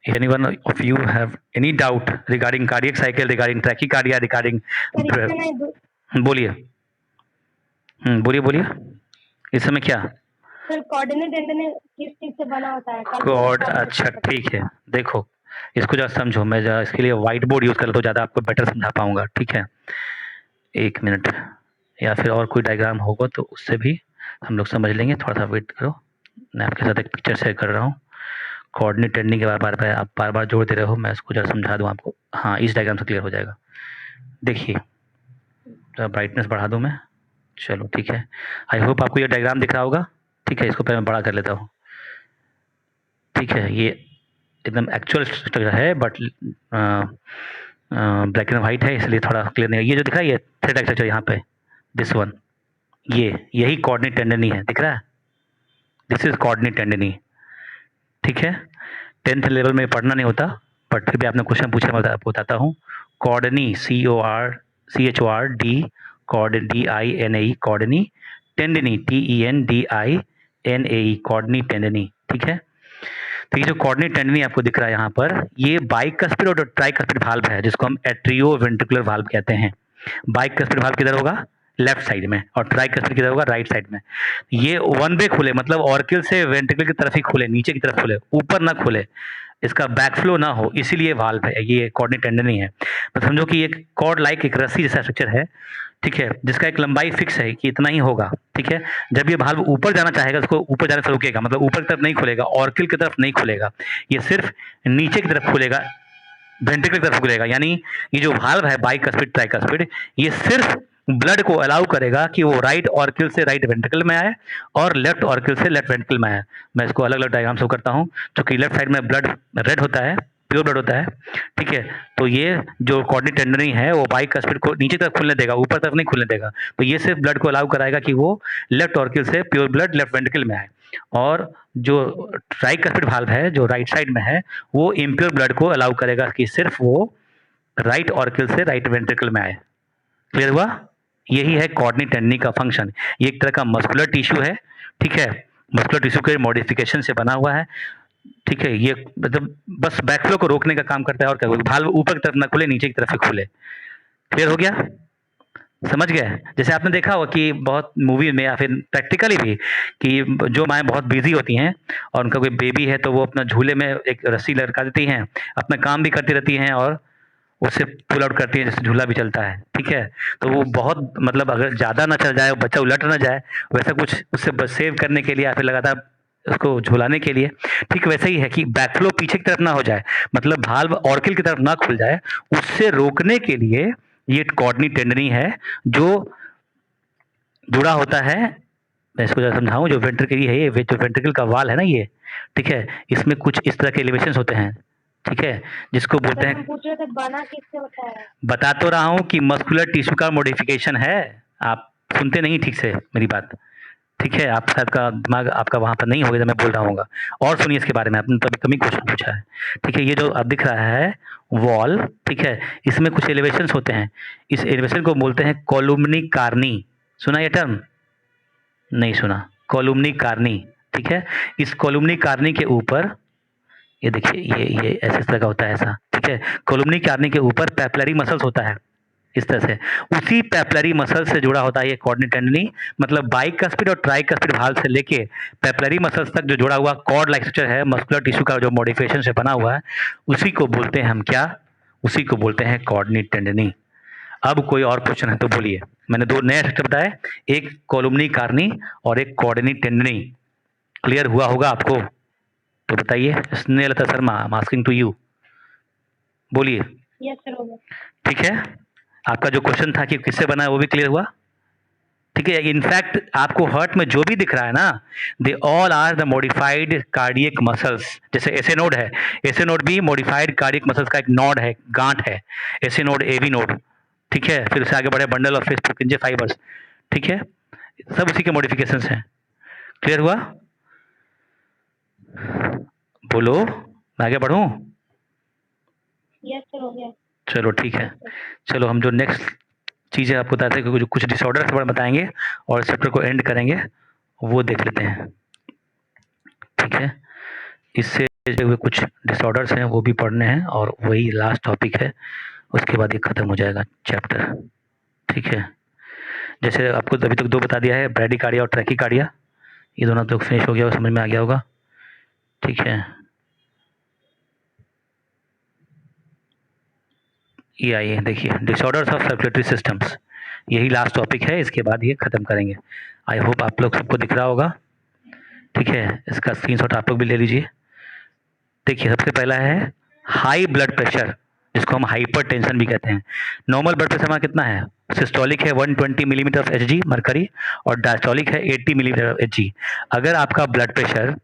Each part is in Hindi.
If anyone of you have any doubt regarding cardiac cycle, regarding tachycardia, regarding बोलिए बोलिए बोलिए इस समय क्या सर कोऑर्डिनेट टेंडन किस चीज से बना होता है? कोड अच्छा ठीक है, देखो इसको जरा समझो, मैं जरा इसके लिए व्हाइट बोर्ड यूज़ कर तो ज़्यादा आपको बेटर समझा पाऊंगा। ठीक है, 1 मिनट, या फिर और कोई डायग्राम होगा तो उससे भी हम लोग समझ लेंगे। थोड़ा सा वेट करो, मैं आपके साथ एक पिक्चर शेयर कर रहा हूँ। कोऑर्डिनेट टेंडनिंग के बार बार आप बार जोड़ दे रहे हो, मैं इसको जरा समझा दूँ आपको। हाँ, इस डायग्राम से क्लियर हो जाएगा। देखिए जरा ब्राइटनेस बढ़ा दूँ मैं, चलो ठीक है। आई होप आपको ये डायग्राम दिख रहा होगा। ठीक है, इसको पहले मैं बड़ा कर लेता हूँ। ठीक है, ये एकदम एक्चुअल स्ट्रक्चर है, बट ब्लैक एंड वाइट है इसलिए थोड़ा क्लियर नहीं है। ये जो दिख रहा है ये थ्रेड स्ट्रक्चर यहाँ पे, दिस वन, यही कोऑर्डिनेट टेंडनी है, दिख रहा है? This is coordinate tendineae. ठीक है, 10th लेवल में पढ़ना नहीं होता, बट फिर भी आपने क्वेश्चन पूछा, मैं आपको बताता हूँ। कोऑर्डिनी, CORDINE, कोऑर्डिनी, टेंडनी, TENDINAE, कोऑर्डिनी टेंडनी। ठीक है, तो ये जो कोऑर्डिनेट टेंडनी आपको दिख रहा है यहाँ पर, ये बाइकस्पिड और ट्राइकस्पिड वाल्व है, जिसको हम एट्रियोवेंट्रिकुलर वाल्व कहते हैं। बाइकस्पिड वाल्व किधर होगा? लेफ्ट साइड में, और ट्राइकस्पिड किधर होगा? राइट साइड में। ये वन वे खुले, मतलब ऑर्किल से वेंट्रिकल की तरफ ही खुले, नीचे की तरफ खुले, ऊपर ना खुले, इसका बैकफ्लो ना हो, इसीलिए वाल्व है, ये कोऑर्डिनेट टेंडनी है। तो समझो कि एक कॉर्ड लाइक एक रस्सी जैसा स्ट्रक्चर है, ठीक है, जिसका एक लंबाई फिक्स है कि इतना ही होगा। ठीक है, जब ये वाल्व ऊपर जाना चाहेगा, उसको ऊपर जाने से रुकेगा, मतलब ऊपर की तरफ नहीं खुलेगा, ऑर्किल की तरफ नहीं खुलेगा, ये सिर्फ नीचे की तरफ खुलेगा, वेंट्रिकल की तरफ खुलेगा। यानी ये जो वाल्व है बाइकस्पिड ट्राइकस्पिड, ये सिर्फ ब्लड को अलाउ करेगा कि वो राइट ऑर्किल से राइट वेंट्रिकल में आए और लेफ्ट ऑर्किल से लेफ्ट वेंट्रिकल में आए। मैं इसको अलग अलग डायग्राम से करता हूँ। क्योंकि लेफ्ट साइड में ब्लड रेड होता है, प्योर ब्लड होता है। ठीक है, तो ये जो कोऑर्डिनेट टेंडनी है वो बाइकस्पिड को नीचे तरफ खुलने देगा, ऊपर तरफ नहीं खुलने देगा। तो ये सिर्फ ब्लड को अलाउ कराएगा कि वो लेफ्ट ऑर्किल से प्योर ब्लड लेफ्ट वेंट्रिकल में आए। और जो ट्राइकस्पिड वाल्व है जो राइट साइड में है, वो इम्प्योर ब्लड को अलाउ करेगा कि सिर्फ वो राइट ऑर्किल से राइट वेंट्रिकल में आए। क्लियर हुआ? यही है कोऑर्डिनेट टेंडनी का फंक्शन। ये एक तरह का मस्कुलर टिश्यू है। ठीक है, मस्कुलर टिश्यू के मॉडिफिकेशन से बना हुआ है। ठीक है, ये मतलब बस बैकफ्लो को रोकने का काम करता है, और क्या, वाल्व ऊपर की तरफ ना खुले, नीचे की तरफ ही खुले। क्लियर हो गया? समझ गए? जैसे आपने देखा होगा कि बहुत मूवी में या फिर प्रैक्टिकली भी, कि जो माएँ बहुत बिजी होती हैं और उनका कोई बेबी है, तो वो अपना झूले में एक रस्सी लटका देती हैं, अपना काम भी करती रहती हैं और उससे पुल आउट करती है, जिससे झूला भी चलता है। ठीक है, तो वो बहुत, मतलब अगर ज़्यादा ना चल जाए, बच्चा उलट ना जाए, वैसा कुछ उससे सेव करने के लिए या फिर लगातार उसको झुलाने के लिए। ठीक वैसे ही है कि बैकफ्लो पीछे की तरफ ना हो जाए, मतलब वाल्व ऑर्किल की तरफ ना खुल जाए, उससे रोकने के लिए ये कोऑर्डिनेट टेंडनी है जो जुड़ा होता है। मैं इसको जरा समझाऊं, जो वेंट्रिकल है, ये जो वेंट्रिकल का वाल है ना ये, ठीक है, इसमें कुछ इस तरह के एलिवेशंस होते हैं। ठीक है, जिसको बोलते हैं, पूछ रहे थे बना किससे होता है? बता तो रहा हूँ कि मस्कुलर टिश्यू का मॉडिफिकेशन है। आप सुनते नहीं ठीक से मेरी बात। ठीक है, आप शायद का दिमाग आपका वहाँ पर नहीं होगा जब मैं बोल रहा हूँ। और सुनिए इसके बारे में, आपने तभी कमी क्वेश्चन पूछा है। ठीक है, ये जो अब दिख रहा है वॉल, ठीक है, इसमें कुछ एलिवेशंस होते हैं। इस एलिवेशन को बोलते हैं कॉलुमनी कार्नी। सुना ये टर्म? नहीं सुना? कॉलुमनी कार्नी। ठीक है, इस कॉलुमनी कार्नी के ऊपर ये देखिए, ये ऐसे तरह का होता है ऐसा। ठीक है, कॉलुमनी कार्नी के ऊपर पेपलरी मसल्स होता है इस तरह से, उसी पेपलरी मसल से जुड़ा होता है ये कोऑर्डिनेट टेंडनी। मतलब बाइकस्पिड और ट्राइकस्पिड वाल्व से लेके पेपलरी मसल्स तक जो जुड़ा हुआ कॉर्ड लाइक स्ट्रक्चर है, मस्कुलर टिश्यू का जो मॉडिफिकेशन से बना हुआ है, उसी को बोलते हैं हम क्या? उसी को बोलते हैं कोऑर्डिनेट टेंडनी। अब कोई और क्वेश्चन है तो बोलिए। मैंने दो नए स्ट्रक्चर बताए, एक कॉलुमनी कार्नी और एक कोऑर्डिनेट टेंडनी। क्लियर हुआ होगा आपको? तो बताइए। Snehlata Sharma, I am asking to you, बोलिए। यस सर, हो गया। ठीक है, आपका जो क्वेश्चन था कि किससे बना है वो भी क्लियर हुआ। ठीक है, इनफैक्ट आपको हार्ट में जो भी दिख रहा है ना, they all are the modified cardiac muscles. जैसे एसे नोड है, एसे नोड भी मॉडिफाइड कार्डियक मसल्स का एक नोड है, गांठ है, एसे नोड, एवी नोड। ठीक है, फिर उससे आगे बढ़े बंडल ऑफ पुर्किंजे फाइबर्स। ठीक है, सब उसी के मॉडिफिकेशंस हैं। क्लियर हुआ? बोलो, मैं आगे बढ़ूं? यस सर, हो गया। चलो ठीक है, चलो हम जो नेक्स्ट चीज़ें आपको बताते हैं, कुछ डिसऑर्डर के बारे में बताएंगे और चैप्टर को एंड करेंगे, वो देख लेते हैं। ठीक है, इससे हुए कुछ डिसऑर्डर्स हैं वो भी पढ़ने हैं, और वही लास्ट टॉपिक है, उसके बाद ये ख़त्म हो जाएगा चैप्टर। ठीक है, जैसे आपको अभी तक दो बता दिया है, ब्रैडीकार्डिया और ट्रैकीकार्डिया, ये दोनों तो फिनिश हो गया, समझ में आ गया होगा। ठीक है, ये आइए देखिए, डिसऑर्डर्स ऑफ सर्कुलेटरी सिस्टम्स, यही लास्ट टॉपिक है, इसके बाद ये ख़त्म करेंगे। आई होप आप लोग सबको दिख रहा होगा। ठीक है, इसका स्क्रीनशॉट आप लोग भी ले लीजिए। देखिए, सबसे पहला है हाई ब्लड प्रेशर, जिसको हम हाइपरटेंशन भी कहते हैं। नॉर्मल ब्लड प्रेशर हमारा कितना है? सिस्टोलिक है 120 मिलीमीटर ऑफ एचजी मरकरी, और डायस्टोलिक है 80 मिलीमीटर ऑफ एचजी। अगर आपका ब्लड प्रेशर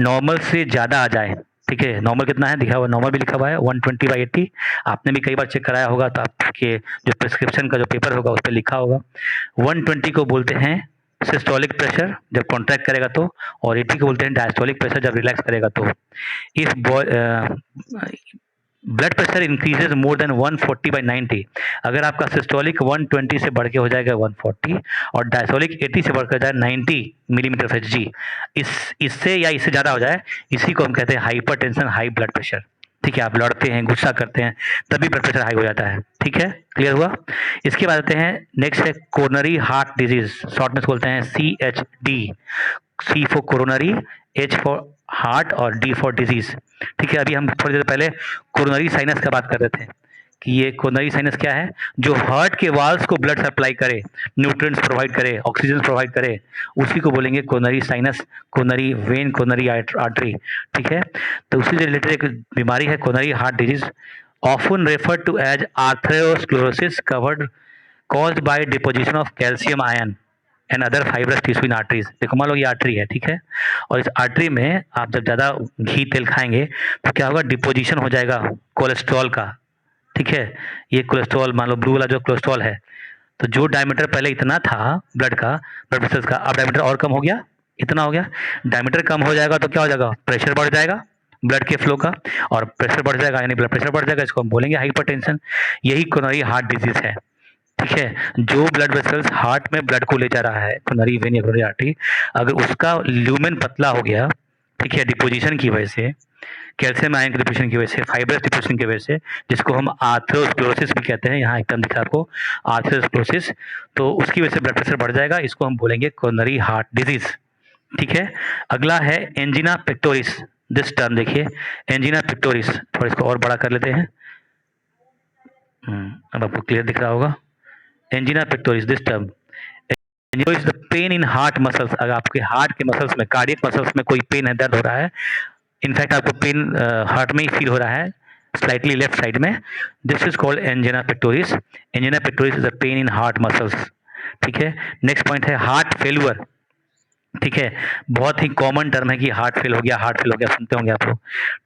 नॉर्मल से ज़्यादा आ जाए, ठीक है, नॉर्मल कितना है दिखा हुआ, नॉर्मल भी लिखा हुआ है 120/80, आपने भी कई बार चेक कराया होगा, तो आपके जो प्रिस्क्रिप्शन का जो पेपर होगा उस पर लिखा होगा। 120 को बोलते हैं सिस्टोलिक प्रेशर जब कॉन्ट्रैक्ट करेगा तो, और 80 को बोलते हैं डायस्टोलिक प्रेशर जब रिलैक्स करेगा तो। If blood pressure increases more than 140/90, अगर आपका सिस्टोलिक 120 से बढ़ के हो जाएगा 140, और डायस्टोलिक 80 से बढ़कर जाए 90 मिलीमीटर एचजी, इससे या इससे ज़्यादा हो जाए, इसी को हम कहते हैं हाइपरटेंशन, हाई ब्लड प्रेशर। ठीक है, आप लड़ते हैं, गुस्सा करते हैं, तभी ब्लड प्रेशर हाई हो जाता है। ठीक है, क्लियर हुआ। इसके बाद आते हैं, नेक्स्ट है कोरोनरी हार्ट डिजीज, शॉर्ट में बोलते हैं CHD, C for coronary, H for heart, और D फॉर डिजीज। ठीक है, अभी हम थोड़ी देर पहले कोरोनरी साइनस का बात कर रहे थे कि ये कोरोनरी साइनस क्या है, जो हार्ट के वाल्स को ब्लड सप्लाई करे, न्यूट्रिएंट्स प्रोवाइड करे, ऑक्सीजन प्रोवाइड करे, उसी को बोलेंगे coronary sinus, coronary vein, coronary artery. ठीक है, तो उसी से रिलेटेड एक बीमारी है coronary heart disease, often referred to as atherosclerosis covered caused by deposition of calcium ion and other fibrous tissue in arteries। देखो, मान लो ये आर्टरी है, ठीक है, और इस आर्टरी में आप जब ज़्यादा घी तेल खाएंगे तो क्या होगा, डिपोजिशन हो जाएगा कोलेस्ट्रॉल का। ठीक है, ये कोलेस्ट्रॉल, मान लो ब्लू वाला जो कोलेस्ट्रॉल है, तो जो डायमीटर पहले इतना था ब्लड का, ब्लड वेसल्स का, अब डायमीटर और कम हो गया, इतना हो गया। डायमीटर कम हो जाएगा तो क्या हो जाएगा, प्रेशर बढ़ जाएगा ब्लड के फ्लो का, और प्रेशर बढ़ जाएगा यानी ब्लड प्रेशर बढ़ जाएगा, इसको हम बोलेंगे हाइपरटेंशन। यही कोरोनरी हार्ट डिजीज है। ठीक है, जो ब्लड वेसल्स हार्ट में ब्लड को ले जा रहा है, कोरोनरी वेन या कोरोनरी आर्टरी, अगर उसका ल्यूमेन पतला हो गया, ठीक है, डिपोजिशन की वजह से, कैल्शियम आयन की डिपोजिशन की वजह से, फाइब्रस डिपोजिशन की वजह से, जिसको हम आर्थरोस्क्लेरोसिस भी कहते हैं, यहाँ एकदम दिखा आपको आर्थरोस्क्लेरोसिस, तो उसकी वजह से ब्लड प्रेशर बढ़ जाएगा, इसको हम बोलेंगे कोरोनरी हार्ट डिजीज। ठीक है, अगला है एंजिना पेक्टोरिस, दिस टर्म देखिए, एंजिना पेक्टोरिस, थोड़ा इसको और बड़ा कर लेते हैं, अब आपको क्लियर दिख रहा होगा। Angina pectoris, this term is the pain in heart muscles, अगर आपके हार्ट के मसल्स में, कार्डियक मसल्स में कोई पेन है, दर्द हो रहा है, इनफैक्ट आपको पेन हार्ट में ही फील हो रहा है, स्लाइटली लेफ्ट साइड में, this is called angina pectoris. Angina pectoris is the pain in heart muscles. ठीक है, नेक्स्ट पॉइंट है हार्ट फेल्यूर। ठीक है, बहुत ही कॉमन टर्म है कि हार्ट फेल हो गया, हार्ट फेल हो गया, सुनते होंगे आप लोग।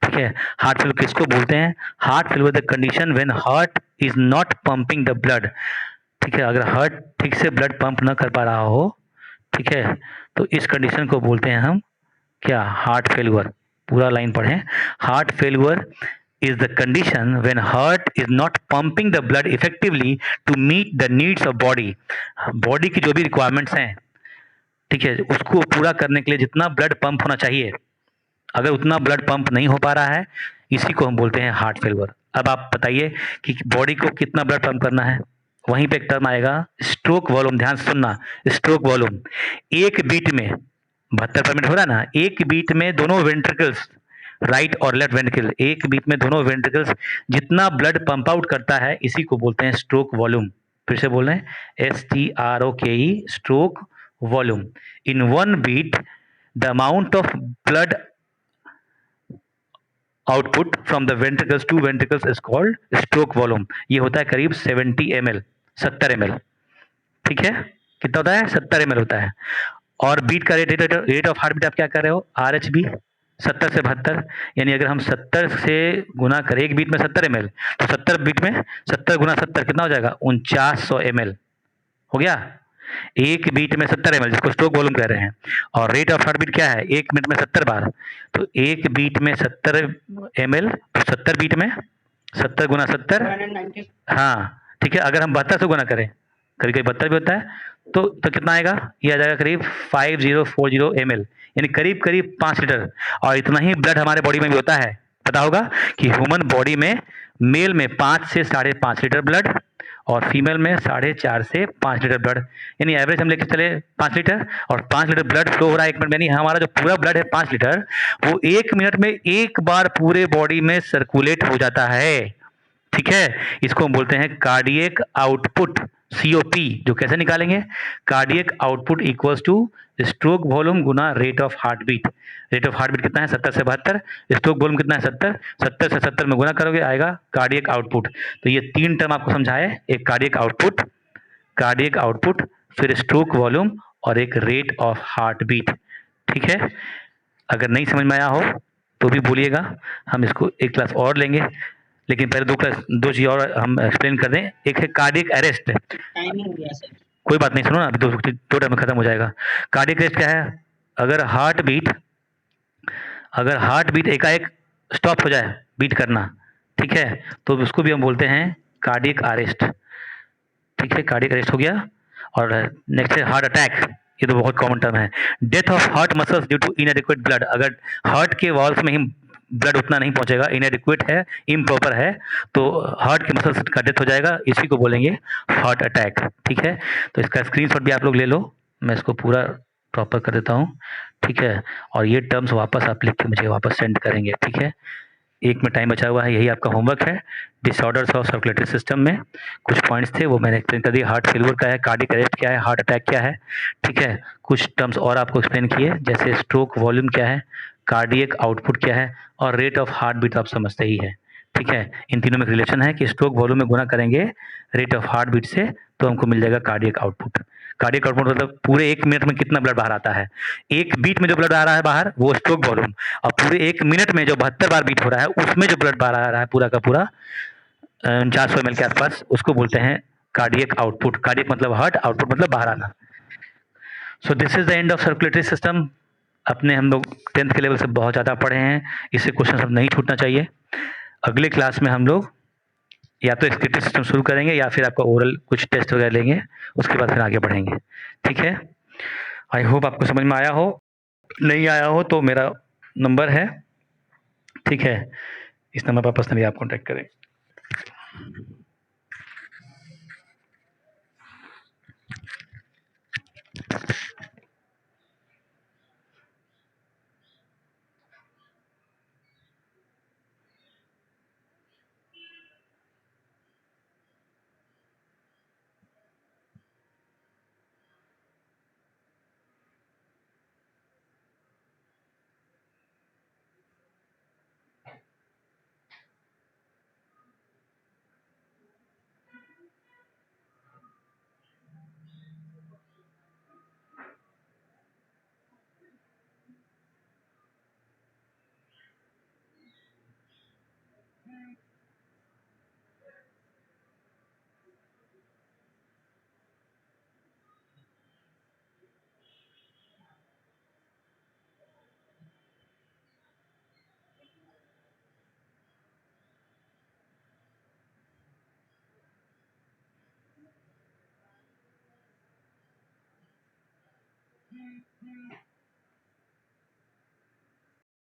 ठीक है, हार्ट फेल किसको बोलते हैं? Heart fail the condition when heart is not pumping the blood. ठीक है, अगर हार्ट ठीक से ब्लड पंप न कर पा रहा हो, ठीक है, तो इस कंडीशन को बोलते हैं हम क्या, हार्ट फेल्यूर। पूरा लाइन पढ़ें, heart failure is the condition when heart is not pumping the blood effectively to meet the needs of body। Body की जो भी रिक्वायरमेंट्स हैं, ठीक है, उसको पूरा करने के लिए जितना ब्लड पंप होना चाहिए, अगर उतना ब्लड पंप नहीं हो पा रहा है, इसी को हम बोलते हैं हार्ट फेल्यूर। अब आप बताइए कि बॉडी को कितना ब्लड पंप करना है, वहीं पे एक टर्म आएगा स्ट्रोक वॉल्यूम, ध्यान से सुनना, स्ट्रोक वॉल्यूम। एक बीट में 72 पर मिनट हो रहा है ना, एक बीट में दोनों वेंट्रिकल्स, राइट और लेफ्ट वेंट्रिकल, एक बीट में दोनों वेंट्रिकल्स जितना ब्लड पंप आउट करता है, इसी को बोलते हैं स्ट्रोक वॉल्यूम। फिर से बोल रहे हैं, STROKE, stroke volume. In one beat the amount of blood output from the ventricles to ventricles is called stroke volume. ये होता है करीब 70 ml, 70 ml। ठीक है, कितना होता है? 70 ml होता है। और बीट का रेट ऑफ हार्ट बीट आप क्या कर रहे हो? RHB 70 से 72, यानी अगर हम 70 से गुना करें, एक बीट में 70 ml, तो 70 बीट में 70 गुना 70 कितना हो जाएगा? 4900 ml हो गया। एक बीट में 70 ml, जिसको स्ट्रोक वॉल्यूम कह रहे हैं। और रेट ऑफ हार्ट बीट क्या है? एक मिनट में 70 बार, तो एक बीट में 70 ml, तो 70 बीट में 70 गुना 70, हाँ ठीक है। अगर हम 72 से गुना करें, कभी कभी 72 भी होता है, तो कितना आएगा, ये आ जाएगा करीब 5040 ml, यानी करीब करीब 5 लीटर। और इतना ही ब्लड हमारे बॉडी में भी होता है। पता होगा कि ह्यूमन बॉडी में मेल में 5 से 5.5 लीटर ब्लड और फीमेल में 4.5 से 5 लीटर ब्लड, यानी एवरेज हम लेके चले 5 लीटर। और 5 लीटर ब्लड फ्लो हो रहा है 1 मिनट में, यानी हमारा जो पूरा ब्लड है 5 लीटर, वो 1 मिनट में एक बार पूरे बॉडी में सर्कुलेट हो जाता है। ठीक है, इसको हम बोलते हैं कार्डियक आउटपुट, सीओपी। जो कैसे निकालेंगे, cardiac output equals to stroke volume गुना rate of heart beat. Rate of heart beat कितना है, 70 से 72। स्ट्रोक वॉल्यूम कितना है, 70। 70 से 70 में गुना करोगे आएगा कार्डियक आउटपुट। तो ये 3 टर्म आपको समझाए, एक कार्डियक आउटपुट, फिर स्ट्रोक वॉल्यूम और एक रेट ऑफ हार्ट बीट। ठीक है, अगर नहीं समझ में आया हो तो भी बोलिएगा, हम इसको एक क्लास और लेंगे। लेकिन पहले दो चीज और हम एक्सप्लेन कर दें। एक है कार्डियक अरेस्ट। टाइमिंग हो गया सर। कोई बात नहीं, सुनो ना, अभी दो टाइम में खत्म हो जाएगा। कार्डियक अरेस्ट क्या है, अगर हार्ट बीट एकाएक स्टॉप हो जाए बीट करना, ठीक है, तो उसको भी हम बोलते हैं कार्डियक अरेस्ट। ठीक है, कार्डियक अरेस्ट हो गया। और नेक्स्ट है हार्ट अटैक, ये तो बहुत कॉमन टर्म है। Death of heart muscles due to inadequate blood, अगर हार्ट के वॉल्स में ही ब्लड उतना नहीं पहुंचेगा, इनएडिक्वेट है, इम्प्रॉपर है, तो हार्ट के मसल्स का डेथ हो जाएगा, इसी को बोलेंगे हार्ट अटैक। ठीक है, तो इसका स्क्रीनशॉट भी आप लोग ले लो, मैं इसको पूरा प्रॉपर कर देता हूँ। ठीक है, और ये टर्म्स वापस आप लिख के मुझे वापस सेंड करेंगे। ठीक है, 1 में टाइम बचा हुआ है, यही आपका होमवर्क है। डिसऑर्डर्स ऑफ सर्कुलेटरी सिस्टम में कुछ पॉइंट्स थे वो मैंने एक्सप्लेन कर दिया। हार्ट फेलियर क्या है, कार्डियक अरेस्ट क्या है, हार्ट अटैक क्या है। ठीक है, कुछ टर्म्स और आपको एक्सप्लेन किए, जैसे स्ट्रोक वॉल्यूम क्या है, कार्डियक आउटपुट क्या है, और रेट ऑफ हार्ट बीट आप समझते ही है। ठीक है, इन तीनों में रिलेशन है कि स्ट्रोक वॉल्यूम में गुना करेंगे रेट ऑफ हार्ट बीट से तो हमको मिल जाएगा कार्डियक आउटपुट। कार्डियक आउटपुट मतलब पूरे 1 मिनट में कितना ब्लड बाहर आता है। एक बीट में जो ब्लड आ रहा है बाहर वो स्ट्रोक वॉल्यूम, और पूरे 1 मिनट में जो 72 बार बीट हो रहा है उसमें जो ब्लड बाहर आ रहा है पूरा का पूरा 400 ml के आसपास, उसको बोलते हैं कार्डियक आउटपुट। कार्डियक मतलब हार्ट, आउटपुट मतलब बाहर आना। So this is the end of circulatory system. अपने हम लोग 10th के लेवल से बहुत ज़्यादा पढ़े हैं, इससे क्वेश्चन सब नहीं छूटना चाहिए। अगले क्लास में हम लोग या तो एक्सक्रीटरी सिस्टम शुरू करेंगे या फिर आपका ओरल कुछ टेस्ट वगैरह लेंगे, उसके बाद फिर आगे बढ़ेंगे। ठीक है, आई होप आपको समझ में आया हो। नहीं आया हो तो मेरा नंबर है, ठीक है, इस नंबर पर पर्सनली आप कॉन्टैक्ट करें।